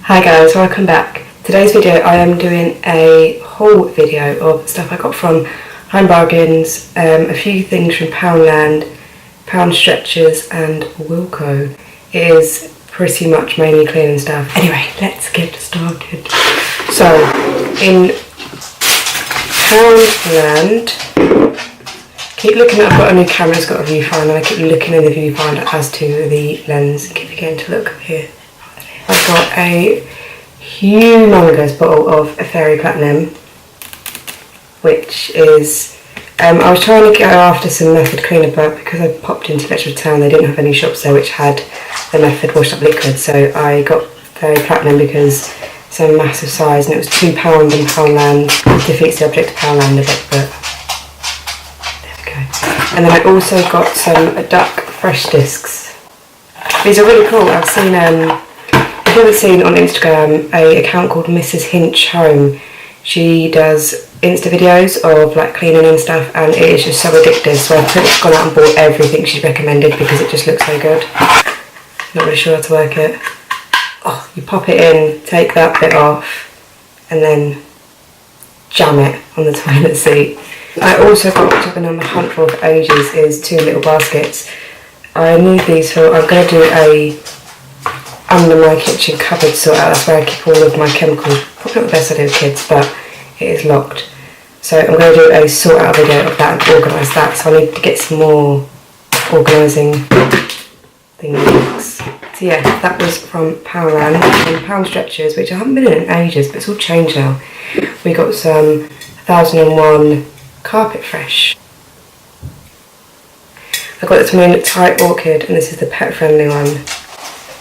Hi guys, welcome back. Today's video I am doing a haul video of stuff I got from Home Bargains, a few things from Poundland, Pound Stretchers and Wilko. It is pretty much mainly cleaning stuff. Anyway, let's get started. So, in Poundland, keep looking at, I've got a new camera, it's got a viewfinder, I keep looking in the viewfinder as to the lens. Keep forgetting to look here. I've got a humongous bottle of Fairy Platinum, which is, I was trying to go after some Method cleaner, but because I popped into Letchworth Town they didn't have any shops there which had the Method washed up liquid, so I got Fairy Platinum because it's a massive size and it was £2 in Poundland. It defeats the object of Poundland a bit, but there we go. And then I also got some Duck Fresh Discs. These are really cool. I've seen if you haven't seen on Instagram an account called Mrs. Hinch Home, she does Insta videos of like cleaning and stuff, and it is just so addictive, so I've pretty much gone out and bought everything she's recommended because it just looks so good. Not really sure how to work it. Oh, you pop it in, take that bit off and then jam it on the toilet seat. I also got, which I've been on the hunt for ages, is 2 little baskets. I need these for, I'm going to do a under my kitchen cupboard sort out. That's where I keep all of my chemicals. Probably not the best idea with kids, but it is locked. So I'm going to do a sort out video of that and organise that. So I need to get some more organising things. So yeah, that was from Poundland and Pound Stretchers, which I haven't been in ages, but it's all changed now. We got some 1001 Carpet Fresh. I got this one in Tight Orchid, and this is the pet friendly one.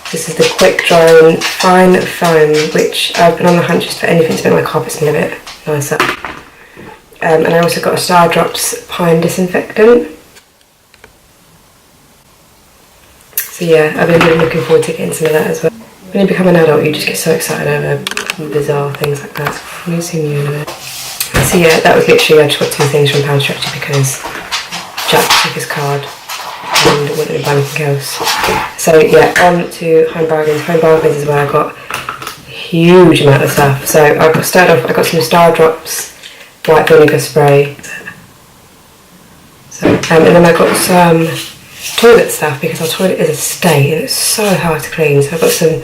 This is the quick drying fine foam, which I've been on the hunt just for anything to make my carpet smell a bit nicer. And I also got a Star Drops pine disinfectant. So yeah, I've been really looking forward to getting some of that as well. When you become an adult, you just get so excited over bizarre things like that. I've never seen you in it. So yeah, that was literally, I just got 2 things from Pound Stretcher because Jack took his card and wouldn't buy anything else. So yeah, on to Home Bargains. Home Bargains is where I got a huge amount of stuff. So I got some Star Drops white vinegar spray. So and then I got some toilet stuff because our toilet is a state and it's so hard to clean. So I got some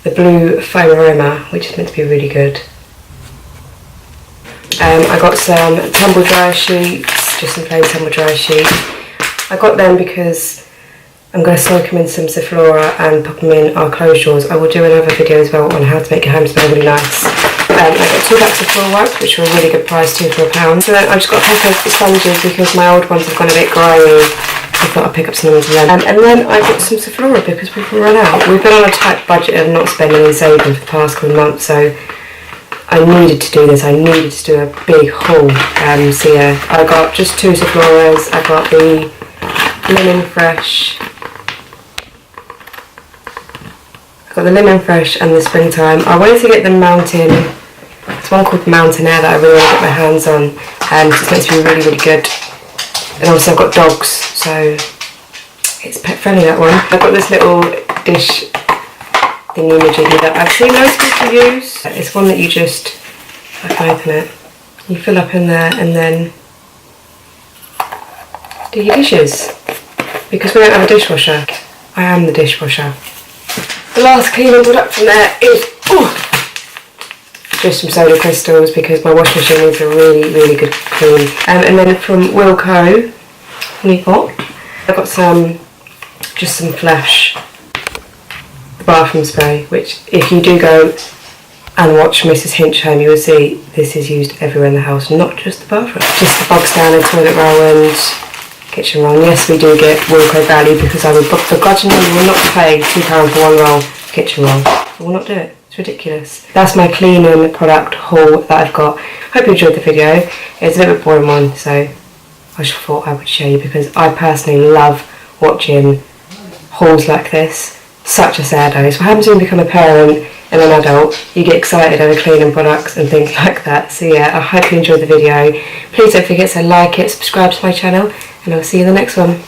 the blue foam aroma, which is meant to be really good. I got some tumble dryer sheets, just some plain tumble dryer sheets. I got them because I'm going to soak them in some Zoflora and pop them in our clothes drawers. I will do another video as well on how to make your home smell really nice. I got 2 packs of floor wipes, which were a really good price, 2 for £1. So then I just got a pack of sponges because my old ones have gone a bit grimy. I thought I'd pick up some of them. And then I got some Zoflora because we've run out. We've been on a tight budget of not spending and saving for the past couple of months, so I needed to do this. I needed to do a big haul. So yeah, I got just 2 Zofloras. I got the Lemon Fresh. I got the Lemon Fresh and the Springtime. I wanted to get the Mountain. There's one called Mountain Air that I really want to get my hands on, and it's meant to be really, really good. And also I've got dogs, so it's pet friendly, that one. I've got this little dish thingy-majiggy that I've seen most people use. It's one that you just, I can open it. You fill up in there and then do your dishes. Because we don't have a dishwasher. I am the dishwasher. The last cleaning product from there is just some soda crystals because my washing machine needs a really, really good clean. And then from Wilko, I got just some Flash bathroom spray, which if you do go and watch Mrs. Hinch Home, you will see this is used everywhere in the house, not just the bathroom. Just the bog standard toilet roll and kitchen roll. Yes, we do get Wilko value because I begrudgingly will not pay £2 for 1 roll of kitchen roll. I will not do it. It's ridiculous. That's my cleaning product haul that I've got. Hope you enjoyed the video. It's a little bit boring one, so I just thought I would show you because I personally love watching hauls like this. Such a sad day. So what happens when you become a parent and an adult? You get excited over cleaning products and things like that. So yeah, I hope you enjoyed the video. Please don't forget to like it, subscribe to my channel, and I'll see you in the next one.